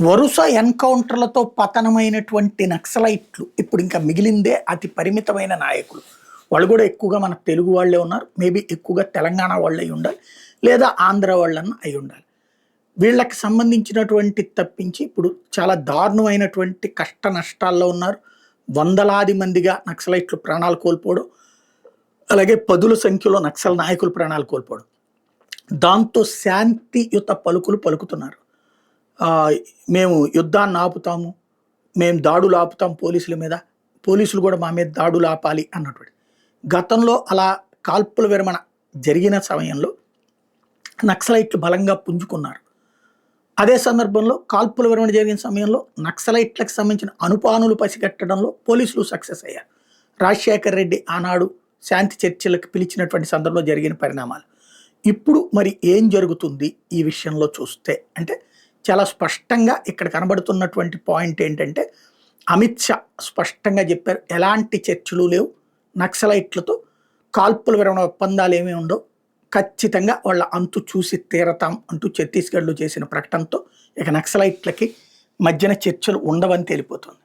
వరుస ఎన్కౌంటర్లతో పతనమైనటువంటి నక్సలైట్లు ఇప్పుడు ఇంకా మిగిలిందే అతి పరిమితమైన నాయకులు. వాళ్ళు కూడా ఎక్కువగా మన తెలుగు వాళ్ళే ఉన్నారు. మేబీ ఎక్కువగా తెలంగాణ వాళ్ళు అయి ఉండాలి, లేదా ఆంధ్ర వాళ్ళన్నా అయి ఉండాలి. వీళ్ళకి సంబంధించినటువంటి తప్పించి ఇప్పుడు చాలా దారుణమైనటువంటి కష్ట నష్టాల్లో ఉన్నారు. వందలాది మందిగా నక్సలైట్లు ప్రాణాలు కోల్పోవడం, అలాగే పదుల సంఖ్యలో నక్సల్ నాయకులు ప్రాణాలు కోల్పోవడం. దాంతో శాంతియుత పలుకులు పలుకుతున్నారు. మేము యుద్ధాన్ని ఆపుతాము, మేము దాడులు ఆపుతాం పోలీసుల మీద, పోలీసులు కూడా మా మీద దాడులు ఆపాలి అన్నటువంటి. గతంలో అలా కాల్పుల విరమణ జరిగిన సమయంలో నక్సలైట్లు బలంగా పుంజుకున్నారు. అదే సందర్భంలో కాల్పుల విరమణ జరిగిన సమయంలో నక్సలైట్లకు సంబంధించిన అనుపానులు పసిగట్టడంలో పోలీసులు సక్సెస్ అయ్యారు. రాజశేఖర్ రెడ్డి ఆనాడు శాంతి చర్చలకు పిలిచినటువంటి సందర్భంలో జరిగిన పరిణామాలు. ఇప్పుడు మరి ఏం జరుగుతుంది ఈ విషయంలో చూస్తే అంటే చాలా స్పష్టంగా ఇక్కడ కనబడుతున్నటువంటి పాయింట్ ఏంటంటే, అమిత్ షా స్పష్టంగా చెప్పారు, ఎలాంటి చర్చలు లేవు, నక్సలైట్లతో కాల్పుల విరమణ ఒప్పందాలు ఏమీ ఉండవు, ఖచ్చితంగా వాళ్ళ అంతు చూసి తీరతాం అంటూ ఛత్తీస్గఢ్లో చేసిన ప్రకటనతో ఇక నక్సలైట్లకి మధ్యన చర్చలు ఉండవని తేలిపోతుంది.